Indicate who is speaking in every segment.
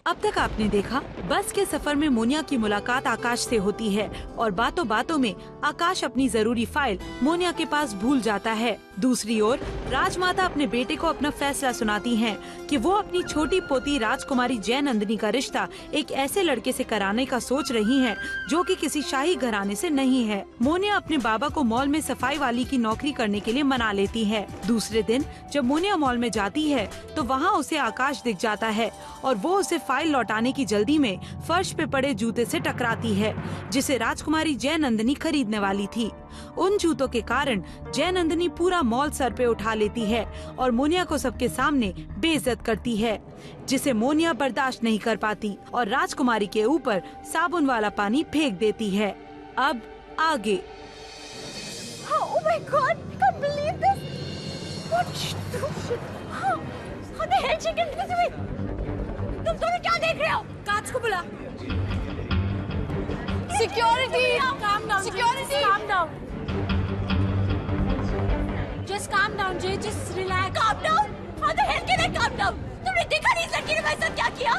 Speaker 1: अब तक आपने देखा, बस के सफर में मोनिया की मुलाकात आकाश से होती है और बातों बातों में आकाश अपनी जरूरी फाइल मोनिया के पास भूल जाता है। दूसरी ओर राजमाता अपने बेटे को अपना फैसला सुनाती हैं कि वो अपनी छोटी पोती राजकुमारी जयनंदिनी का रिश्ता एक ऐसे लड़के से कराने का सोच रही हैं जो कि किसी शाही घराने से नहीं है। मोनिया अपने बाबा को मॉल में सफाई वाली की नौकरी करने के लिए मना लेती है। दूसरे दिन जब मोनिया मॉल में जाती है तो वहाँ उसे आकाश दिख जाता है और वो उसे फाइल लौटाने की जल्दी में फर्श पे पड़े जूते से टकराती है जिसे राजकुमारी जयनंदिनी खरीदने वाली थी। उन जूतों के कारण जयनंदिनी पूरा मॉल सर पे उठा लेती है और मोनिया को सबके सामने बेइज्जत करती है, जिसे मोनिया बर्दाश्त नहीं कर पाती और राजकुमारी के ऊपर साबुन वाला पानी फेंक देती है। अब आगे।
Speaker 2: Oh my God, I can't believe this. What stupid. How the hell she can do this? तुम दोनों क्या देख रहे हो? कांच को बुला। Security. Calm down. Security. Calm down. Just calm down, Jay. Just relax. Calm down? How the hell can I calm down? तुमने देखा नहीं इस लड़की ने मेरे साथ क्या किया?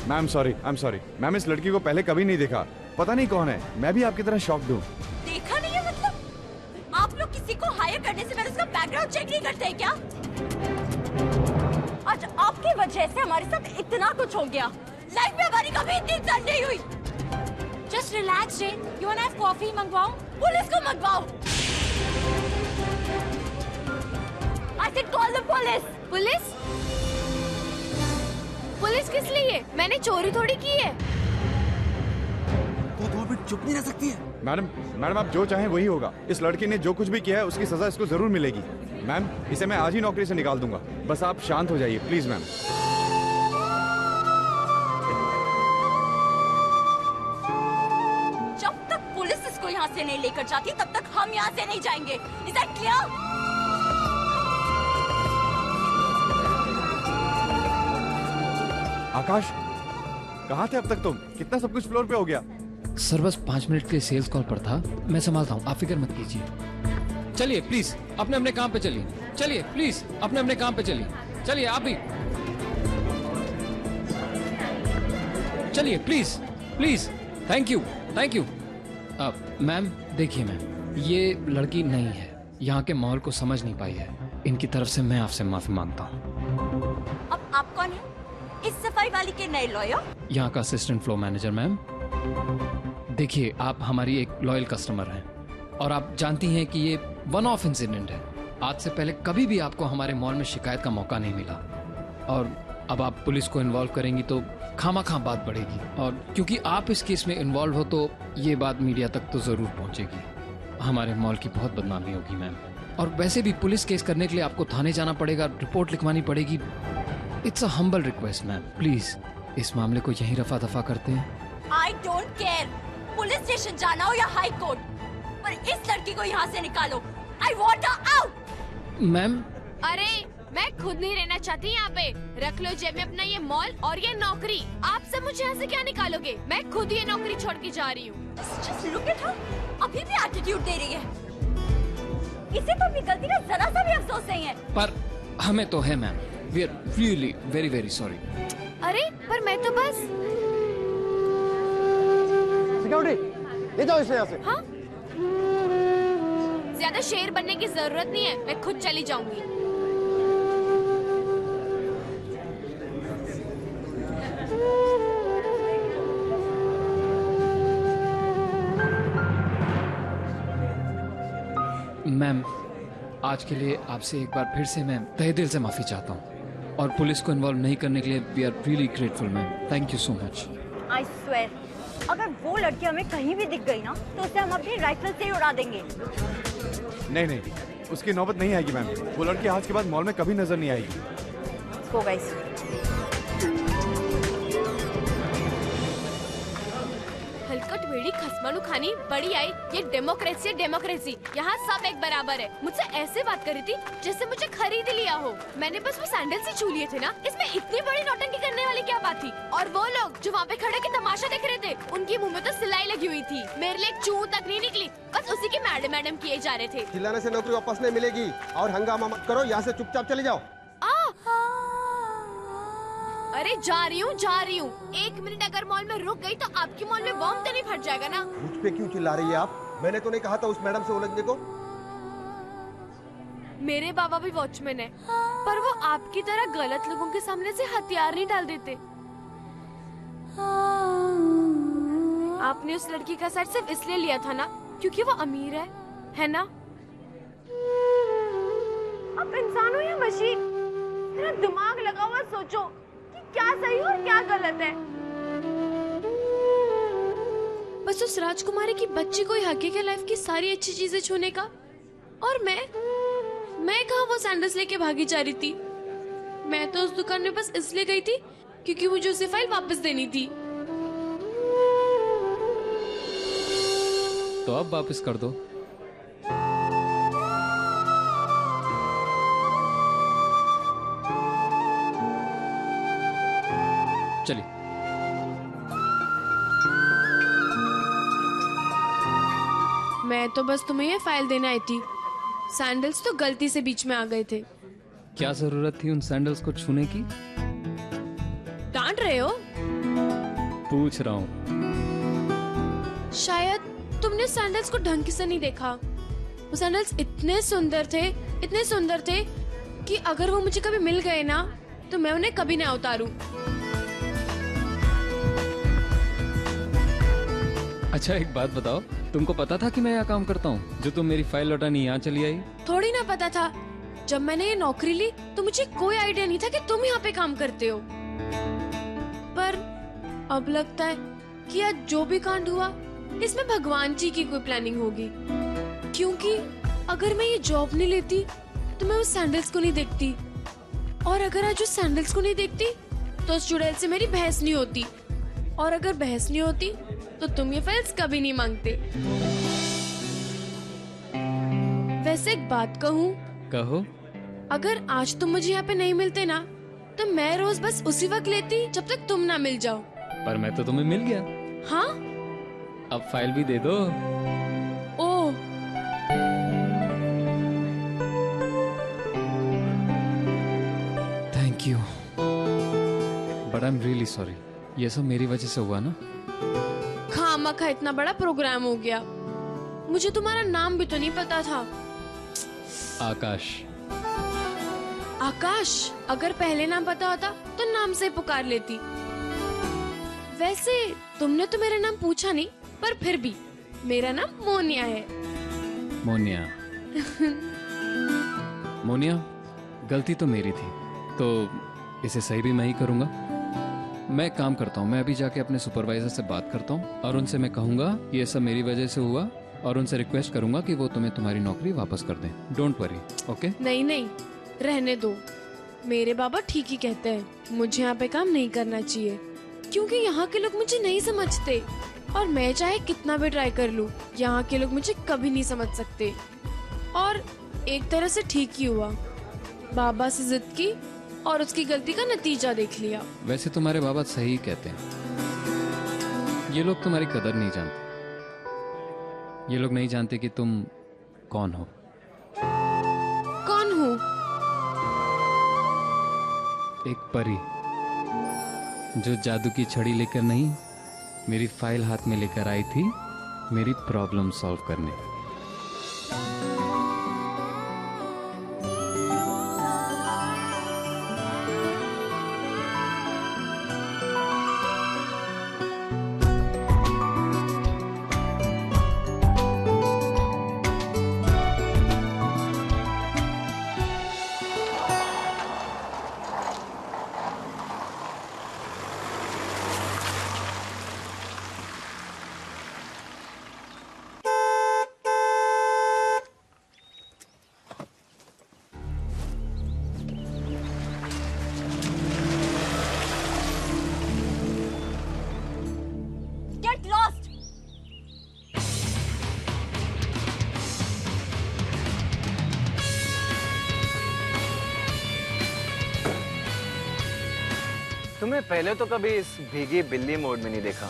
Speaker 3: मैम सॉरी मैम, इस लड़की को पहले कभी नहीं देखा, पता नहीं कौन है। मैं भी आपकी तरह शॉक्ड हूँ।
Speaker 2: देखा नहीं है मतलब? आप लोग किसी को हायर करने से पहले उसका बैकग्राउंड चेक नहीं करते हैं क्या? आज आपकी वजह से हमारे साथ इतना कुछ हो गया। लाइफ में हमारी कभी इतनी इज्जत नहीं हुई। Just relax J. You want have coffee? मंगवाओ? पुलिस को मंगवाओ। I said call the police. Police? Police किस लिए? मैंने चोरी थोड़ी की है।
Speaker 4: वो 2 मिनट चुप नहीं रह सकती है।
Speaker 3: मैडम आप जो चाहें वही होगा। इस लड़की ने जो कुछ भी किया है उसकी सजा इसको जरूर मिलेगी। मैम, इसे मैं आज ही नौकरी से निकाल दूंगा। बस आप शांत हो जाइए प्लीज मैम।
Speaker 2: जब तक पुलिस इसको यहाँ से नहीं लेकर जाती तब तक हम यहाँ से नहीं जाएंगे। Is that clear?
Speaker 3: आकाश, कहाँ थे अब तक तुम? कितना सब कुछ फ्लोर पे हो गया?
Speaker 5: सर बस 5 मिनट के सेल्स कॉल पर था, मैं संभालता हूँ, आप फिक्र मत कीजिए। चलिए प्लीज अपने अपने काम पे चलिए। चलिए प्लीज अपने अपने काम पे चलिए। चलिए आप भी चलिए please please. Thank you. Ma'am देखिए मैम, ये लड़की नहीं है, यहाँ के माहौल को समझ नहीं पाई है। इनकी तरफ से मैं आपसे माफी मांगता हूँ।
Speaker 2: अब आप कौन है? इस सफाई वाली के नए लॉयर?
Speaker 5: यहाँ का असिस्टेंट फ्लो मैनेजर मैम। देखिए आप हमारी एक लॉयल कस्टमर हैं और आप जानती हैं कि ये वन ऑफ इंसिडेंट है। आज से पहले कभी भी आपको हमारे मॉल में शिकायत का मौका नहीं मिला और अब आप पुलिस को इन्वॉल्व करेंगी तो खामा बात बढ़ेगी और क्योंकि आप इस केस में इन्वॉल्व हो तो ये बात मीडिया तक तो जरूर पहुंचेगी। हमारे मॉल की बहुत बदनामी होगी मैम। और वैसे भी पुलिस केस करने के लिए आपको थाने जाना पड़ेगा, रिपोर्ट लिखवानी पड़ेगी। It's a humble request ma'am, please इस मामले को यहीं रफा दफा करते हैं।
Speaker 2: I don't care, police station जाना हो या हाई कोर्ट, पर इस लड़की को यहाँ से निकालो। I want her out.
Speaker 5: Ma'am
Speaker 6: अरे मैं खुद नहीं रहना चाहती यहाँ पे। रख लो जेब में अपना ये मॉल और ये नौकरी। आप सब मुझे यहाँ से क्या निकालोगे? मैं खुद ये नौकरी छोड़ के जा रही हूँ।
Speaker 2: Just look at her, अभी भी एटीट्यूड दे रही है। इसे तो अपनी गलती का जरा सा भी अफसोस नहीं है।
Speaker 5: पर हमें तो है ma'am. We are really very very sorry.
Speaker 6: अरे पर मैं तो बस।
Speaker 4: सिक्योरिटी ले जाओ इसे यहाँ से।
Speaker 6: हाँ? ज्यादा शेर बनने की जरूरत नहीं है, मैं खुद चली जाऊंगी।
Speaker 5: मैम आज के लिए आपसे एक बार फिर से मैं तहे दिल से माफी चाहता हूँ और पुलिस को इन्वॉल्व नहीं करने के लिए we are really grateful ma'am. Thank you so much.
Speaker 2: I swear, अगर वो लड़की हमें कहीं भी दिख गई ना तो उसे हम अपनी राइफल से ही उड़ा देंगे।
Speaker 3: नहीं, उसकी नौबत नहीं आएगी मैम। वो लड़की आज के बाद मॉल में कभी नजर नहीं आएगी।
Speaker 2: Go guys.
Speaker 6: हल्का कटवेड़ी खसमानू खानी बड़ी आई, ये डेमोक्रेसी है डेमोक्रेसी, यहाँ सब एक बराबर है। मुझसे ऐसे बात कर रही थी जैसे मुझे खरीद लिया हो। मैंने बस वो सैंडल्स ही छू लिए थे ना, इसमें इतनी बड़ी नौटंकी करने वाली क्या बात थी? और वो लोग जो वहाँ पे खड़े के तमाशा देख रहे थे, उनकी मुँह में तो सिलाई लगी हुई थी, मेरे लिए चू तक नहीं निकली, बस उसी के मैडम मैडम किए जा रहे थे।
Speaker 4: चिल्लाने से नौकरी वापस नहीं मिलेगी और हंगामा मत करो, यहाँ से चुपचाप चले जाओ।
Speaker 6: अरे जा रही हूँ। 1 मिनट अगर मॉल में रुक गई तो आपकी मॉल में बॉम्ब तो नहीं फट जाएगा ना?
Speaker 4: मुझ पे क्यों चिल्ला रही है आप? मैंने तो नहीं कहा था उस मैडम से उलझने को।
Speaker 6: मेरे बाबा भी वॉचमैन है, पर वो आपकी तरह गलत लोगों के सामने से हथियार नहीं डाल देते। आपने उस लड़की का साथ सिर्फ इसलिए लिया था ना क्योंकि वो अमीर है ना? आप इंसान हो या मशीन? मेरा दिमाग लगा हुआ, सोचो कि क्या सही और क्या गलत है। बस उस राजकुमारी की बच्ची को ही हक है क्या लाइफ की सारी अच्छी चीजें छूने का? और मैं कहाँ वो सैंडल्स लेके भागी जा रही थी? मैं तो उस दुकान में बस इसलिए गई थी क्योंकि मुझे उसे फाइल वापस देनी थी।
Speaker 5: तो अब वापस कर दो। चलिए।
Speaker 6: मैं तो बस तुम्हें ये फाइल देने आई थी, सैंडल्स तो गलती से बीच में आ गए थे।
Speaker 5: क्या जरूरत थी उन सैंडल्स को छूने की?
Speaker 6: डांट रहे हो?
Speaker 5: पूछ रहा हूँ।
Speaker 6: शायद तुमने सैंडल्स को ढंग से नहीं देखा। वो सैंडल्स इतने सुंदर थे कि अगर वो मुझे कभी मिल गए ना तो मैं उन्हें कभी ना उतारूं।
Speaker 5: अच्छा एक बात बताओ, तुमको पता था कि मैं यहाँ काम करता हूँ जो तुम मेरी फाइल लौटाने यहाँ चली आई?
Speaker 6: थोड़ी ना पता था। जब मैंने ये नौकरी ली तो मुझे कोई आइडिया नहीं था कि तुम यहाँ पे काम करते हो। पर अब लगता है कि आज जो भी कांड हुआ इसमें भगवान जी की कोई प्लानिंग होगी, क्योंकि अगर मैं ये जॉब नहीं लेती तो मैं उस सैंडल्स को नहीं देखती, और अगर आज उस सैंडल्स को नहीं देखती तो उस चुड़ैल से मेरी बहस नहीं होती, और अगर बहस नहीं होती तो तुम ये फाइल्स कभी नहीं मांगते। वैसे एक बात कहूँ?
Speaker 5: कहो।
Speaker 6: अगर आज तुम मुझे यहाँ पे नहीं मिलते ना तो मैं रोज बस उसी वक्त लेती जब तक तुम ना मिल जाओ।
Speaker 5: पर मैं तो तुम्हें मिल गया।
Speaker 6: हाँ?
Speaker 5: अब फाइल भी दे दो।
Speaker 6: Oh,
Speaker 5: thank you, but I am really sorry. ये सब मेरी वजह से हुआ ना।
Speaker 6: खामखा इतना बड़ा प्रोग्राम हो गया। मुझे तुम्हारा नाम भी तो नहीं पता था।
Speaker 5: आकाश।
Speaker 6: आकाश? अगर पहले नाम पता होता तो नाम से पुकार लेती। वैसे तुमने तो मेरा नाम पूछा नहीं, पर फिर भी मेरा नाम मोनिया है।
Speaker 5: मोनिया। मोनिया, गलती तो मेरी थी, तो इसे सही भी मैं ही करूंगा। मैं काम करता हूँ, मैं अभी जाके अपने सुपरवाइजर से बात करता हूँ और उनसे मैं कहूँगा ये सब मेरी वजह से हुआ, और उनसे रिक्वेस्ट करूंगा कि वो तुम्हें तुम्हारी नौकरी वापस कर दें। Don't worry, okay?
Speaker 6: नहीं, रहने दो। मेरे बाबा ठीक ही कहते हैं, मुझे यहाँ पे काम नहीं करना चाहिए, क्योंकि यहाँ के लोग मुझे नहीं समझते, और मैं चाहे कितना भी ट्राई कर लूँ यहाँ के लोग मुझे कभी नहीं समझ सकते। और एक तरह से ठीक ही हुआ, बाबा से जिद की और उसकी गलती का नतीजा देख लिया।
Speaker 5: वैसे तुम्हारे बाबा सही कहते हैं, ये लोग तुम्हारी कदर नहीं जानते। ये लोग नहीं जानते कि तुम कौन हो।
Speaker 6: कौन हूँ?
Speaker 5: एक परी जो जादू की छड़ी लेकर नहीं, मेरी फाइल हाथ में लेकर आई थी मेरी प्रॉब्लम सॉल्व करने।
Speaker 7: तुम्हें पहले तो कभी इस भीगी बिल्ली मोड में नहीं देखा।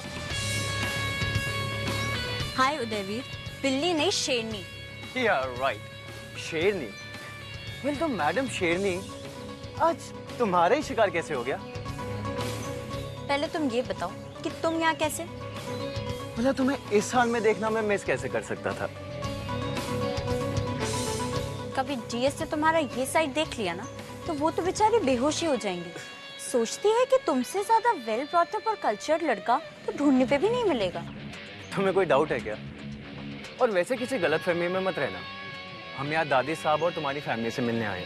Speaker 2: हाय उदयवीर, बिल्ली नहीं शेरनी।
Speaker 7: राइट, शेरनी। वेल तो मैडम शेरनी, आज तुम्हारा ही शिकार कैसे हो गया?
Speaker 2: पहले तुम ये बताओ कि तुम यहाँ कैसे?
Speaker 7: मतलब तुम्हें इस हाल में देखना मैं मिस कैसे कर सकता था?
Speaker 2: कभी डीएस से तुम्हारा ये साइड देख लिया ना तो वो तो बेचारे बेहोश ही हो जाएंगे। सोचती है कि तुमसे ज्यादा वेल ब्रॉट अप और कल्चर्ड लड़का तो ढूंढने पे भी नहीं मिलेगा।
Speaker 7: तुम्हें कोई डाउट है क्या? और वैसे किसी गलतफहमी में मत रहना, हम यहाँ दादी साहब और तुम्हारी फैमिली से मिलने आए,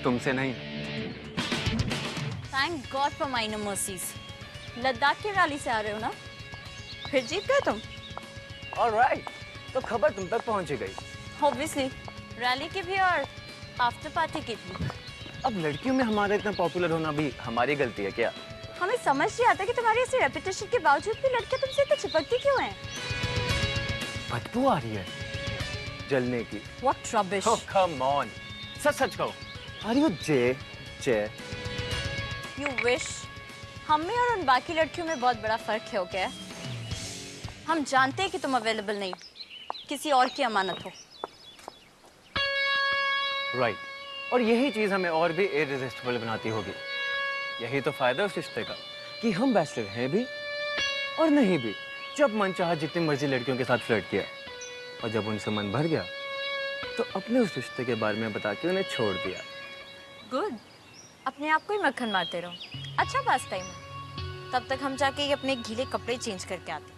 Speaker 7: तुमसे नहीं।
Speaker 2: Thank God for minor mercies. Ladakh की रैली से आ रहे हो ना? फिर जीत गए तुम।
Speaker 7: ऑलराइट, तो खबर तुम तक पहुंच गई।
Speaker 2: ऑब्वियसली, रैली की भी और आफ्टर पार्टी की भी।
Speaker 7: अब लड़कियों में हमारा इतना पॉपुलर होना भी हमारी गलती है क्या?
Speaker 2: हमें समझ नहीं आता कि तुम्हारी ऐसी रेपुटेशन के बावजूद भी लड़कियां तुमसे इतनी चिपकती क्यों हैं?
Speaker 7: बदबू आ रही है जलने की।
Speaker 2: What rubbish!
Speaker 7: Oh, come on. सच सच कहो, Are you Jay?
Speaker 2: You wish. हम में और उन बाकी लड़कियों में बहुत बड़ा फर्क है, ओके? हम जानते हैं कि तुम अवेलेबल नहीं, किसी और की अमानत हो।
Speaker 7: राइट, और यही चीज हमें और भी इररेसिस्टिबल बनाती होगी। यही तो फायदा उस रिश्ते का कि हम बैचलर हैं भी और नहीं भी। जब मन चाहा जितनी मर्जी लड़कियों के साथ फ्लर्ट किया, और जब उनसे मन भर गया तो अपने उस रिश्ते के बारे में बता के उन्हें छोड़ दिया।
Speaker 2: गुड, अपने आप को ही मक्खन मारते रहो, अच्छा पास टाइम है। तब तक हम जाके अपने गीले कपड़े चेंज करके आते।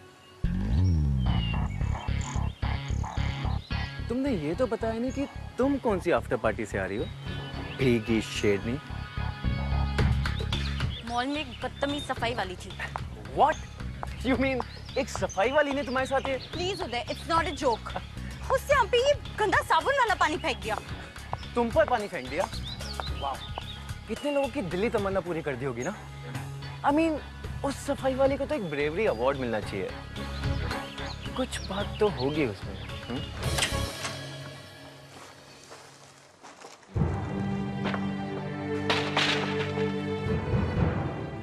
Speaker 7: तुमने ये तो बताया नहीं कि तुम कौन सी आफ्टर पार्टी से आ रही हो, भीगी शेरनी?
Speaker 2: मॉल में एक बदतमीज सफाई वाली थी।
Speaker 7: What? You mean एक सफाई वाली ने तुम्हारे साथ ये?
Speaker 2: Please Uday, it's not a joke. उससे हम पे ये गंदा साबुन वाला पानी फेंक दिया।
Speaker 7: तुम पर पानी फेंक दिया? वाह, कितने लोगों की दिली तमन्ना पूरी कर दी होगी ना। I mean, उस सफाई वाली को तो एक ब्रेवरी अवार्ड मिलना चाहिए। कुछ बात तो होगी उसमें।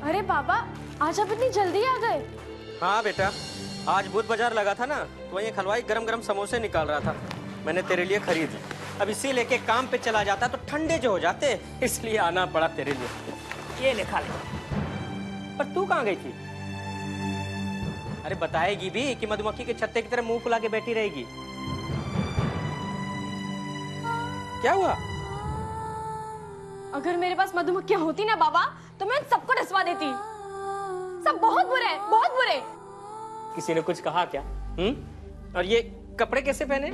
Speaker 6: अरे बाबा, आज आप इतनी जल्दी आ गए?
Speaker 8: हाँ बेटा, आज बुध बाजार लगा था ना, तो वहीं हलवाई गरम गरम समोसे निकाल रहा था, मैंने तेरे लिए खरीद ली। अब इसी लेके काम पे चला जाता तो ठंडे जो हो जाते, इसलिए आना पड़ा तेरे लिए। ये ले खा ले। पर तू कहाँ गई थी? अरे बताएगी भी कि मधुमक्खी के छत्ते की तरह मुंह फुला के बैठी रहेगी? क्या हुआ?
Speaker 6: अगर मेरे पास मधुमक्खियां होती ना बाबा, तो मैं सबको डसवा देती। सब बहुत बुरे हैं, बहुत बुरे।
Speaker 8: किसी ने कुछ कहा क्या? और ये कपड़े कैसे पहने?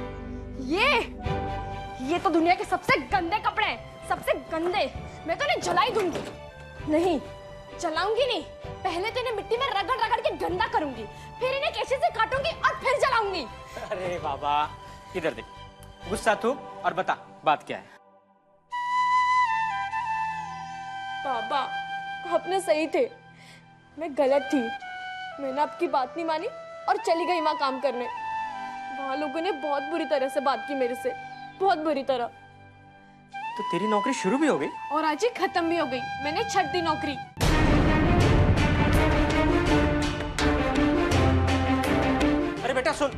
Speaker 6: ये तो दुनिया के सबसे गंदे कपड़े हैं, सबसे गंदे। मैं तो इन्हें जला ही दूंगी। नहीं, जलाऊंगी नहीं, पहले तो इन्हें मिट्टी में रगड़ रगड़ के गंदा करूंगी, फिर इन्हें कैसे से काटूंगी और फिर जलाऊंगी।
Speaker 8: अरे बाबा, इधर देख, गुस्सा थूक और बता बात क्या है।
Speaker 6: बाबा, आपने सही थे, मैं गलत थी। मैंने आपकी बात नहीं मानी और चली गई वहां काम करने। वहां लोगों ने बहुत बुरी तरह से बात की मेरे से, बहुत बुरी तरह।
Speaker 8: तो तेरी नौकरी शुरू भी हो गई?
Speaker 6: और आज ही खत्म भी हो गई। मैंने छट दी नौकरी।
Speaker 8: अरे बेटा सुन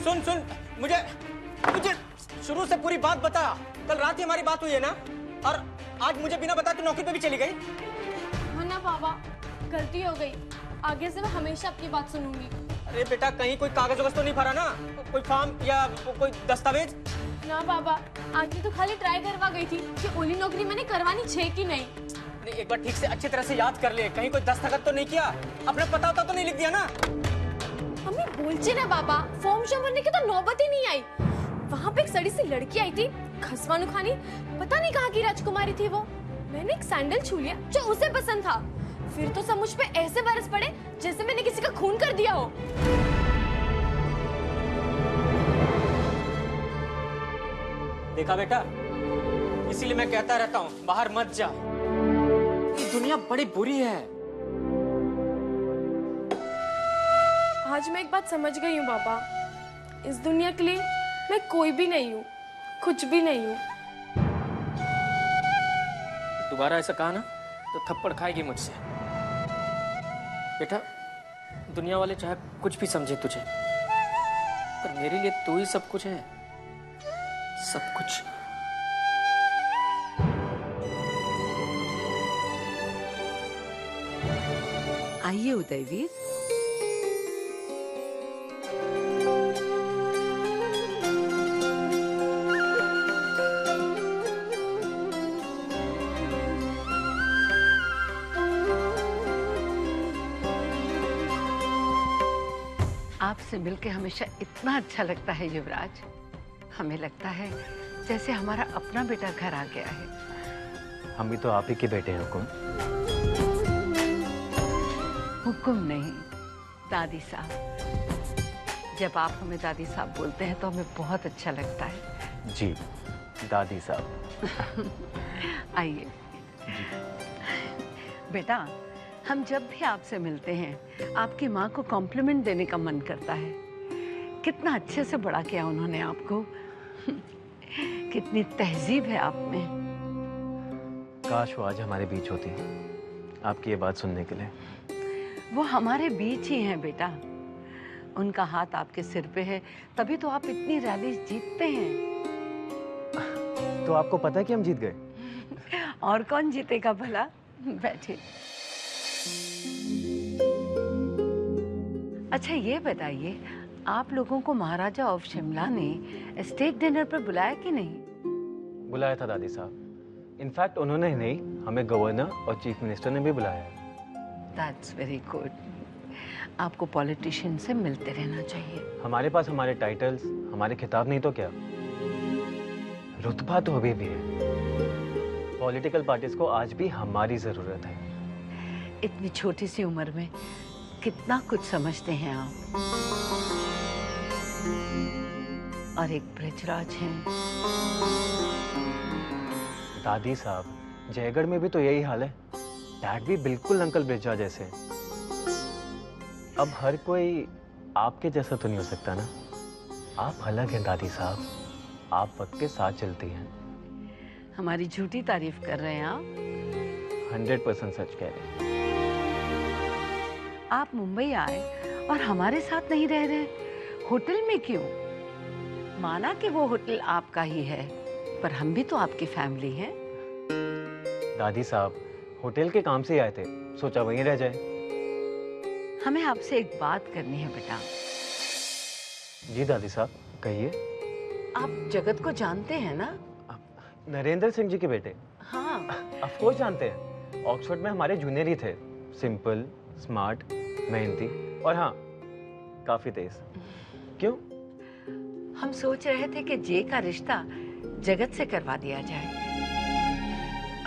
Speaker 8: सुन सुन, मुझे शुरू से पूरी बात बता। कल रात ही हमारी बात हुई है ना, और आज मुझे बिना बता के नौकरी पे भी चली गई।
Speaker 6: हाँ ना बाबा, गलती हो गई। आगे से मैं हमेशा अपनी बात सुनूंगी।
Speaker 8: अरे बेटा, कहीं कोई कागज वगज तो नहीं भरा ना, कोई फॉर्म या कोई दस्तावेज?
Speaker 6: ना बाबा, आज ही तो खाली ट्राई करवा गई थी कि ओली नौकरी मैंने करवानी छे कि नहीं।
Speaker 8: अरे एक बार ठीक से अच्छी तरह से याद कर ले, कहीं कोई दस्तखत तो नहीं किया, अपना पता होता तो नहीं लिख दिया ना?
Speaker 6: मम्मी बोलचे ना बाबा, फॉर्म शॉर्म भरने की तो नौबत ही नहीं आई। वहाँ पे एक सड़ी सी लड़की आई थी, खसवानु खानी, पता नहीं कहाँ की राजकुमारी थी वो। मैंने एक सैंडल छू लिया जो उसे पसंद था, फिर तो सब मुझ पे ऐसे बरस पड़े जैसे मैंने किसी का खून कर दिया हो।
Speaker 8: देखा बेटा, इसीलिए मैं कहता रहता हूँ बाहर मत जा, ये दुनिया बड़ी बुरी है।
Speaker 6: आज मैं एक बात समझ गई हूँ बाबा, इस दुनिया के लिए मैं कोई भी नहीं हूँ, कुछ भी नहीं हूँ।
Speaker 8: दोबारा ऐसा कहा ना तो थप्पड़ खाएगी मुझसे। बेटा, दुनिया वाले चाहे कुछ भी समझे तुझे, पर मेरे लिए तू ही सब कुछ है, सब कुछ।
Speaker 1: आइए उदयवीर।
Speaker 9: आपसे मिलके हमेशा इतना अच्छा लगता है युवराज। हमें लगता है जैसे हमारा अपना बेटा घर आ गया है।
Speaker 7: हम भी तो आप ही के बेटे हैं हुकुम।
Speaker 9: हुकुम नहीं, दादी साहब। जब आप हमें दादी साहब बोलते हैं तो हमें बहुत अच्छा लगता है।
Speaker 7: जी दादी साहब।
Speaker 9: आइए बेटा, हम जब भी आपसे मिलते हैं आपकी माँ को कॉम्प्लीमेंट देने का मन करता है। कितना अच्छे से बड़ा किया उन्होंने आपको। कितनी तहजीब है आप में।
Speaker 7: काश वो आज हमारे बीच होती आपकी ये बात सुनने के लिए।
Speaker 9: वो हमारे बीच ही हैं बेटा। उनका हाथ आपके सिर पे है, तभी तो आप इतनी रैली जीतते हैं।
Speaker 7: तो आपको पता है कि हम जीत गए?
Speaker 9: और कौन जीतेगा भला? बैठिए। अच्छा ये बताइए, आप लोगों को महाराजा ऑफ शिमला ने स्टेट डिनर पर बुलाया कि नहीं?
Speaker 7: बुलाया था दादी साहब। इनफैक्ट उन्होंने ही नहीं, हमें गवर्नर और चीफ मिनिस्टर ने भी बुलाया है।
Speaker 9: That's very good. आपको पॉलिटिशियन से मिलते रहना चाहिए।
Speaker 7: हमारे पास हमारे टाइटल्स, हमारे खिताब नहीं तो क्या, रुतबा तो अभी भी है। पॉलिटिकल पार्टीज को आज भी हमारी जरूरत है।
Speaker 9: इतनी छोटी सी उम्र में कितना कुछ समझते हैं आप। और एक ब्रिजराज हैं।
Speaker 7: दादी साहब, जयगढ़ में भी तो यही हाल है। डैड भी बिल्कुल अंकल ब्रिजा जैसे। अब हर कोई आपके जैसा तो नहीं हो सकता ना। आप अलग हैं दादी साहब, आप वक्त के साथ चलती हैं।
Speaker 9: हमारी झूठी तारीफ कर रहे हैं आप।
Speaker 7: 100% सच कह रहे हैं।
Speaker 9: आप मुंबई आए और हमारे साथ नहीं रह रहे, होटल में क्यों? माना कि वो होटल आपका ही है, पर हम भी तो आपकी फैमिली हैं।
Speaker 7: दादी साहब, होटल के काम से ही आए थे, सोचा वहीं रह जाए।
Speaker 9: हमें आपसे एक बात करनी है बेटा।
Speaker 7: जी दादी साहब, कहिए।
Speaker 9: आप जगत को जानते हैं ना?
Speaker 7: नरेंद्र सिंह जी के बेटे?
Speaker 9: हाँ।
Speaker 7: ऑफ कोर्स जानते हैं। ऑक्सफोर्ड में हमारे जूनियर ही थे। सिंपल, स्मार्ट, मेहनती और हाँ, काफी तेज। क्यों?
Speaker 9: हम सोच रहे थे कि जे का रिश्ता जगत से करवा दिया जाए।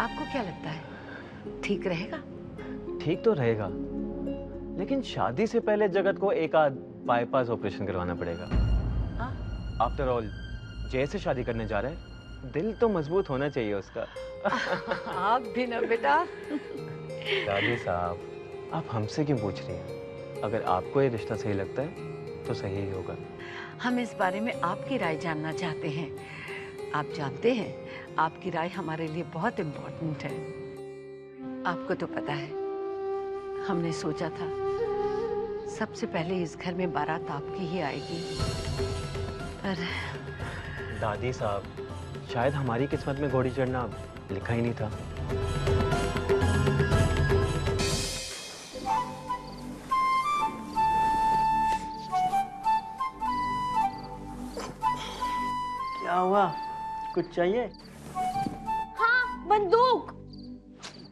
Speaker 9: आपको क्या लगता है, ठीक रहेगा?
Speaker 7: ठीक तो रहेगा, लेकिन शादी से पहले जगत को एक आध बाईपास ऑपरेशन करवाना पड़ेगा। आफ्टर ऑल जय से शादी करने जा रहे हैं, दिल तो मजबूत होना चाहिए उसका।
Speaker 9: आप भी ना बेटा।
Speaker 7: दादी साहब, आप हमसे क्यों पूछ रही हैं? अगर आपको ये रिश्ता सही लगता है तो सही ही होगा।
Speaker 9: हम इस बारे में आपकी राय जानना चाहते हैं। आप जानते हैं, आपकी राय हमारे लिए बहुत इम्पोर्टेंट है। आपको तो पता है, हमने सोचा था सबसे पहले इस घर में बारात आपकी ही आएगी, पर
Speaker 7: दादी साहब, शायद हमारी किस्मत में घोड़ी चढ़ना लिखा ही नहीं था।
Speaker 8: क्या हुआ, कुछ चाहिए?
Speaker 2: हाँ, बंदूक।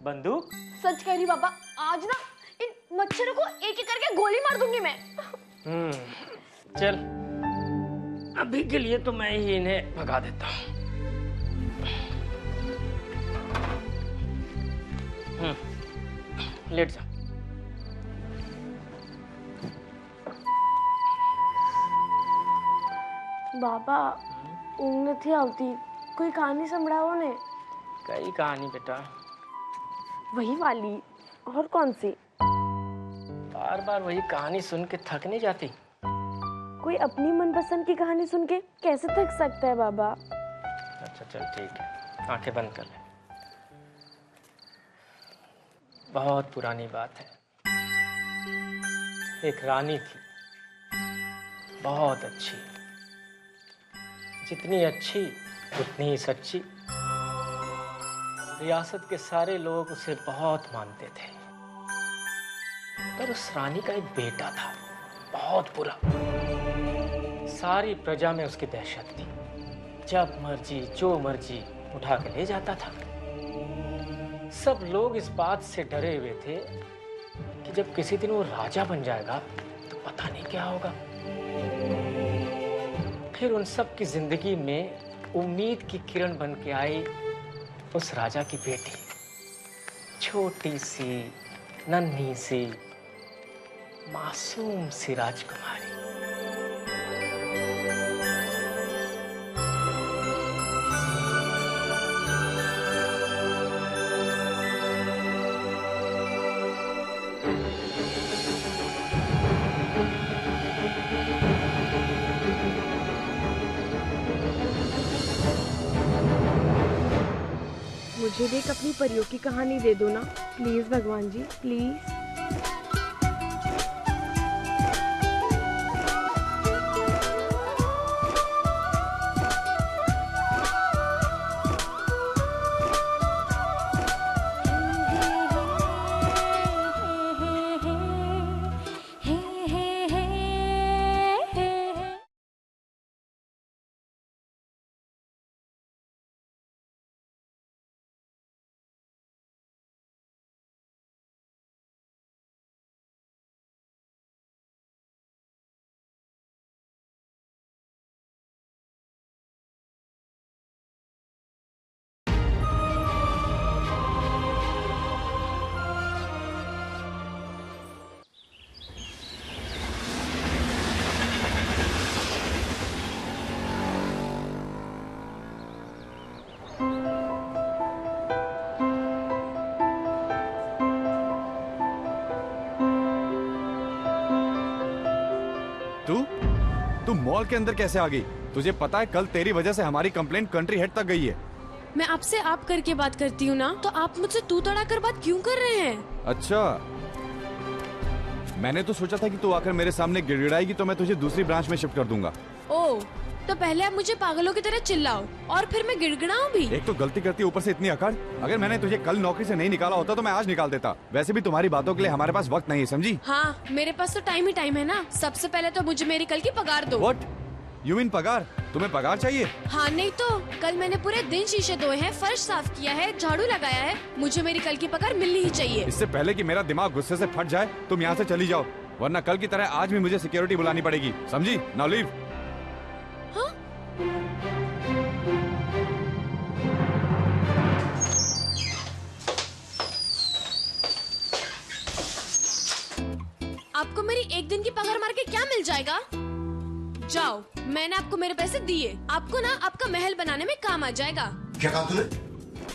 Speaker 8: बंदूक?
Speaker 2: सच कह रही पापा, आज ना इन मच्छरों को एक एक करके गोली मार दूंगी मैं।
Speaker 8: चल, अभी के लिए तो मैं ही इन्हें भगा देता हूँ। लेट जा।
Speaker 2: बाबा, ऊँघ नहीं आती, कोई कहानी संभळाओ ने।
Speaker 8: कई कहानी बेटा।
Speaker 2: वही वाली, और कौन सी?
Speaker 8: बार बार वही कहानी सुन के थक नहीं जाती?
Speaker 2: कोई अपनी मनपसंद की कहानी सुन के कैसे थक सकता है बाबा?
Speaker 8: अच्छा चल ठीक है, आंखें बंद कर ले। बहुत पुरानी बात है। एक रानी थी, बहुत अच्छी, जितनी अच्छी उतनी ही सच्ची। रियासत के सारे लोग उसे बहुत मानते थे, पर उस रानी का एक बेटा था, बहुत बुरा। सारी प्रजा में उसकी दहशत थी, जब मर्जी जो मर्जी उठा के ले जाता था। सब लोग इस बात से डरे हुए थे कि जब किसी दिन वो राजा बन जाएगा तो पता नहीं क्या होगा। फिर उन सब की जिंदगी में उम्मीद की किरण बन के आई उस राजा की बेटी, छोटी सी नन्ही सी मासूम सी राजकुमारी।
Speaker 10: मुझे भी एक अपनी परियों की कहानी दे दो ना प्लीज भगवान जी, प्लीज।
Speaker 3: तू मॉल के अंदर कैसे आ गई? तुझे पता है कल तेरी वजह से हमारी कंप्लेंट कंट्री हेड तक गई है।
Speaker 6: मैं आपसे आप करके बात करती हूँ ना, तो आप मुझसे तू तड़ा कर बात क्यों कर रहे हैं?
Speaker 3: अच्छा, मैंने तो सोचा था कि तू आकर मेरे सामने गिड़गिड़ाएगी तो मैं तुझे दूसरी ब्रांच में शिफ्ट कर दूंगा।
Speaker 6: ओह, तो पहले आप मुझे पागलों की तरह चिल्लाओ और फिर मैं गिड़गिड़ाऊं भी?
Speaker 3: एक तो गलती करती ऊपर से इतनी अकड़। अगर मैंने तुझे कल नौकरी से नहीं निकाला होता तो मैं आज निकाल देता। वैसे भी तुम्हारी बातों के लिए हमारे पास वक्त नहीं है, समझी?
Speaker 6: हाँ, मेरे पास तो टाइम ही टाइम है ना। सबसे पहले तो मुझे मेरी कल की पगार दो।
Speaker 3: What? You mean पगार? तुम्हें पगार चाहिए?
Speaker 6: हाँ, नहीं तो कल मैंने पूरे दिन शीशे धोए हैं, फर्श साफ किया है, झाड़ू लगाया है। मुझे मेरी कल की पगार मिलनी ही चाहिए।
Speaker 3: इससे पहले कि मेरा दिमाग गुस्से से फट जाए तुम यहाँ से चली जाओ, वरना कल की तरह आज भी मुझे सिक्योरिटी बुलानी पड़ेगी, समझी? Now leave.
Speaker 6: हाँ? आपको मेरी एक दिन की पगार मार के क्या मिल जाएगा? जाओ, मैंने आपको मेरे पैसे दिए। आपको ना आपका महल बनाने में काम आ जाएगा।
Speaker 11: क्या कहा तूने?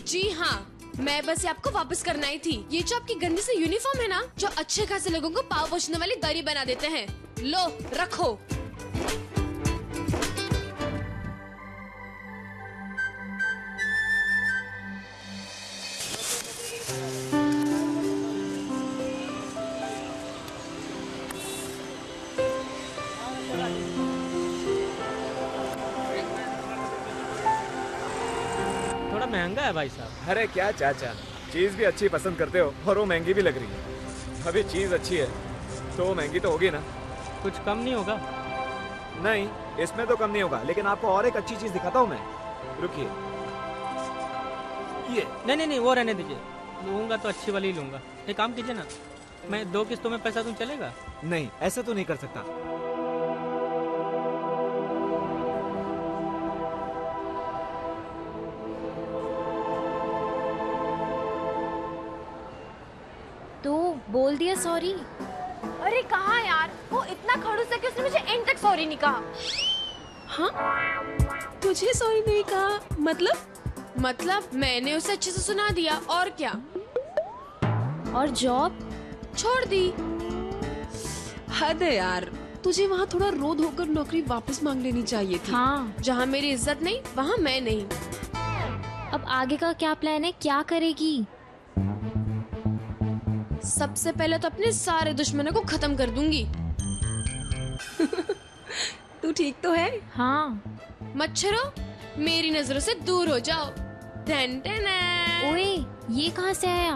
Speaker 6: जी हाँ, मैं बस ये आपको वापस करना ही थी। ये जो आपकी गंदी सी यूनिफॉर्म है ना, जो अच्छे खासे लोगों को पाव पोछने वाली दरी बना देते हैं, लो रखो।
Speaker 8: महंगा है भाई साहब।
Speaker 12: अरे क्या चाचा, चीज भी अच्छी पसंद करते हो और वो महंगी भी लग रही है। अभी चीज अच्छी है तो वो महंगी तो होगी ना।
Speaker 8: कुछ कम नहीं होगा?
Speaker 12: नहीं, इसमें तो कम नहीं होगा, लेकिन आपको और एक अच्छी चीज दिखाता हूँ मैं। रुकिए, ये
Speaker 8: नहीं, वो रहने दीजिए। लूंगा तो अच्छी वाली लूंगा। एक काम कीजिए ना, मैं 2 किस्तों में पैसा दूं, चलेगा?
Speaker 12: नहीं, ऐसा तो नहीं कर सकता।
Speaker 2: तो बोल दिया सॉरी।
Speaker 10: अरे कहाँ यार, वो इतना खड़ूस है कि उसने मुझे एंड तक सॉरी नहीं कहा।
Speaker 6: हाँ? तुझे सॉरी नहीं कहा? मतलब मैंने उसे अच्छे से सुना दिया, और क्या?
Speaker 2: और जॉब
Speaker 6: छोड़ दी। हद है यार, तुझे वहाँ थोड़ा रो धोकर नौकरी वापस मांग लेनी चाहिए थी।
Speaker 2: हाँ।
Speaker 6: जहाँ मेरी इज्जत नहीं, वहाँ मैं नहीं।
Speaker 2: अब आगे का क्या प्लान है, क्या करेगी?
Speaker 6: सबसे पहले तो अपने सारे दुश्मनों को खत्म कर दूंगी।
Speaker 2: तू ठीक तो है?
Speaker 10: हाँ।
Speaker 6: मच्छरों, मेरी नजरों से दूर हो जाओ। टन टन।
Speaker 10: ओए, ये कहाँ से आया?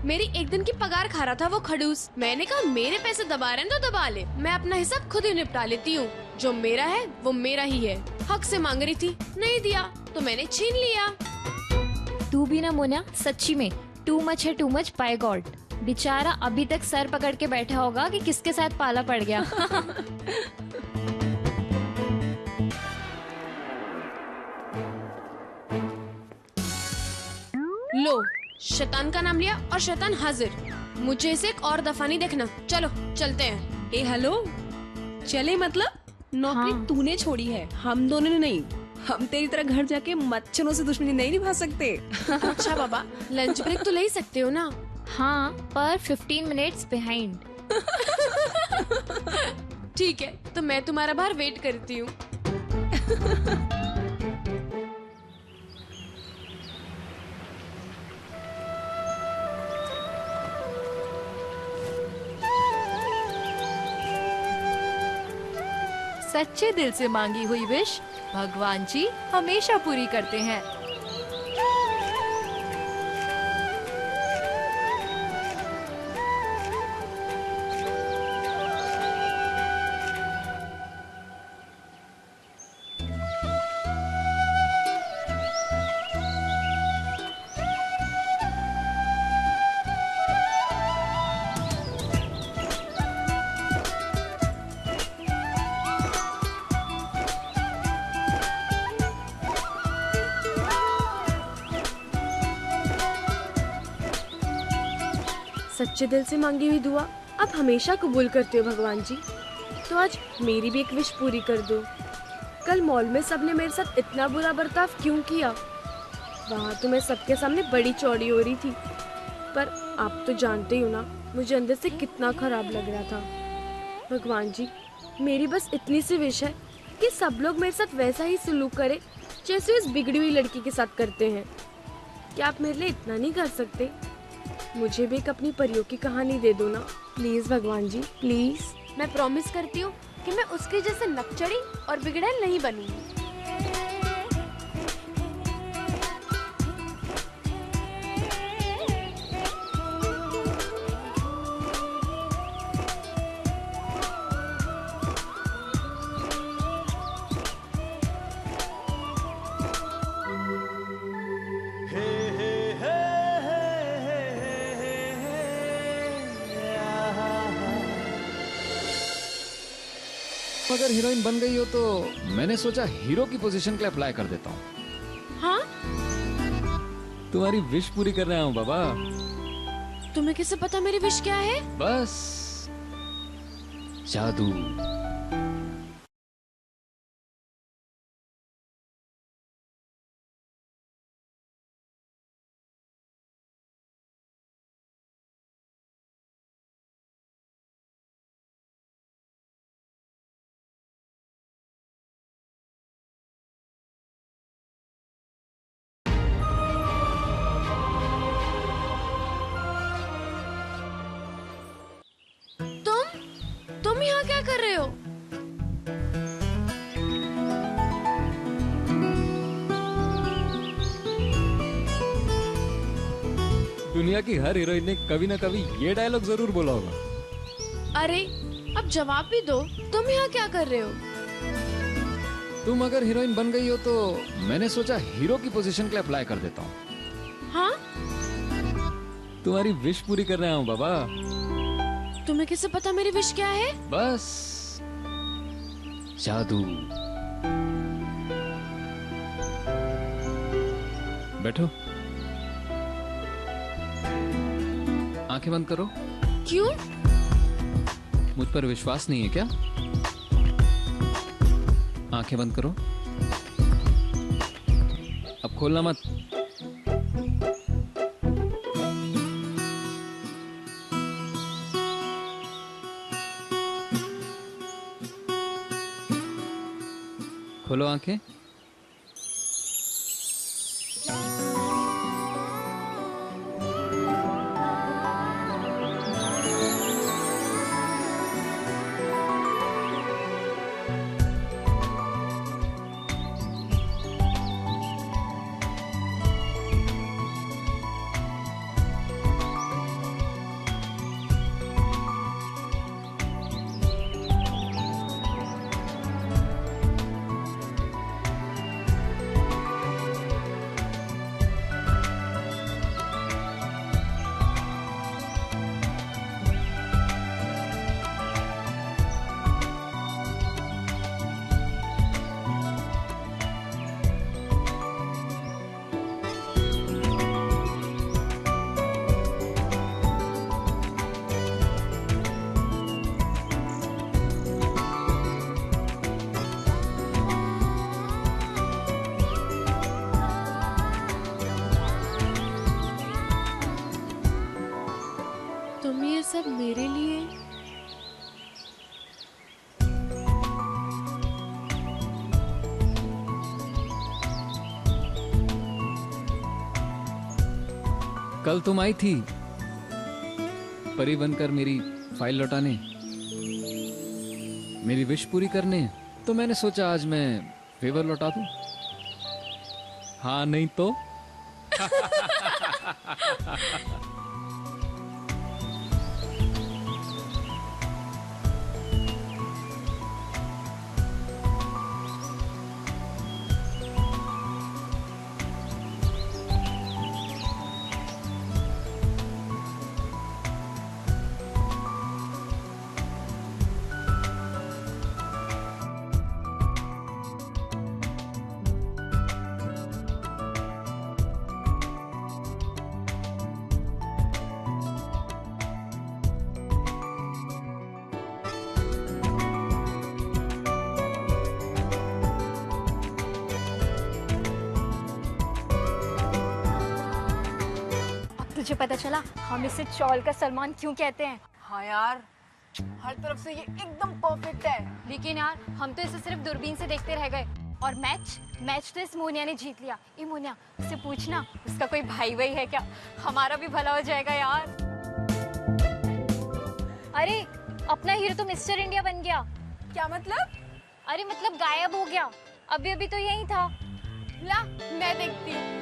Speaker 6: मेरी एक दिन की पगार खा रहा था वो खड़ूस। मैंने कहा मेरे पैसे दबा रहे हैं तो दबा ले, मैं अपना हिसाब खुद ही निपटा लेती हूँ। जो मेरा है वो मेरा ही है। हक से मांग रही थी, नहीं दिया तो मैंने छीन लिया।
Speaker 10: तू भी ना मोना, सच्ची में टू मच है, टू मच बाय गॉड। बेचारा अभी तक सर पकड़ के बैठा होगा कि किसके साथ पाला पड़ गया।
Speaker 6: लो, शैतान का नाम लिया और शैतान हाजिर। मुझे इसे एक और दफा नहीं देखना। चलो चलते हैं।
Speaker 2: ए हेलो, चले मतलब? नौकरी
Speaker 10: हाँ।
Speaker 2: तूने छोड़ी है, हम दोनों ने नहीं। हम तेरी तरह घर जाके मच्छरों से दुश्मनी नहीं निभा सकते।
Speaker 6: अच्छा बाबा, लंच ब्रेक तो ले ही सकते हो ना?
Speaker 10: हाँ, पर 15 मिनट्स बिहाइंड।
Speaker 6: ठीक है, तो मैं तुम्हारा बाहर वेट करती हूँ।
Speaker 11: सच्चे दिल से मांगी हुई विश भगवान जी हमेशा पूरी करते हैं।
Speaker 6: सच्चे दिल से मांगी हुई दुआ आप हमेशा कबूल करते हो भगवान जी। तो आज मेरी भी एक विश पूरी कर दो। कल मॉल में सबने मेरे साथ इतना बुरा बर्ताव क्यों किया? वहाँ तो मैं सबके सामने बड़ी चौड़ी हो रही थी, पर आप तो जानते ही हो ना मुझे अंदर से कितना खराब लग रहा था। भगवान जी, मेरी बस इतनी सी विश है कि सब लोग मेरे साथ वैसा ही सलूक करें जैसे इस बिगड़ी हुई लड़की के साथ करते हैं। क्या आप मेरे लिए इतना नहीं कर सकते? मुझे भी एक अपनी परियों की कहानी दे दो ना प्लीज भगवान जी, प्लीज। मैं प्रॉमिस करती हूँ कि मैं उसके जैसे नकचड़ी और बिगड़ैल नहीं बनूंगी।
Speaker 5: अगर हीरोइन बन गई हो तो मैंने सोचा हीरो की पोजीशन के लिए अप्लाई कर देता हूँ।
Speaker 6: हाँ?
Speaker 5: तुम्हारी विश पूरी कर रहा हूँ बाबा।
Speaker 6: तुम्हें कैसे पता मेरी विश क्या है?
Speaker 5: बस जादू।
Speaker 6: तुम यहाँ क्या कर रहे हो?
Speaker 5: दुनिया की हर हीरोइन ने कभी ना कभी ये डायलॉग जरूर बोला होगा।
Speaker 6: अरे अब जवाब भी दो, तुम यहाँ क्या कर रहे हो?
Speaker 5: तुम अगर हीरोइन बन गई हो तो मैंने सोचा हीरो की पोजीशन के लिए अप्लाई कर देता हूँ।
Speaker 6: हाँ?
Speaker 5: तुम्हारी विश पूरी कर रहा हूँ बाबा।
Speaker 6: तुम्हें कैसे पता मेरी विश क्या है?
Speaker 5: बस जादू। बैठो, आंखें बंद करो।
Speaker 6: क्यों?
Speaker 5: मुझ पर विश्वास नहीं है क्या? आंखें बंद करो, अब खोलना मत। खोलो आंखें। कल तुम आई थी परी बनकर मेरी फाइल लौटाने, मेरी विश पूरी करने, तो मैंने सोचा आज मैं फेवर लौटा दूं। हाँ नहीं तो
Speaker 10: तुझे पता चला हम इसे चौल का सलमान क्यों कहते हैं?
Speaker 2: हाँ यार, हर तरफ से ये एकदम परफेक्ट है।
Speaker 10: लेकिन यार हम तो इसे सिर्फ दूरबीन से देखते रह गए। और मैच तो इस मोनिया ने जीत लिया। ये मोनिया, उससे पूछना उसका कोई भाई वही है क्या? हमारा भी भला हो जाएगा यार। अरे अपना हीरो तो मिस्टर इंडिया बन गया।
Speaker 2: क्या मतलब?
Speaker 10: अरे मतलब गायब हो गया। अभी अभी तो यही था।
Speaker 2: ला मैं देखती हूँ।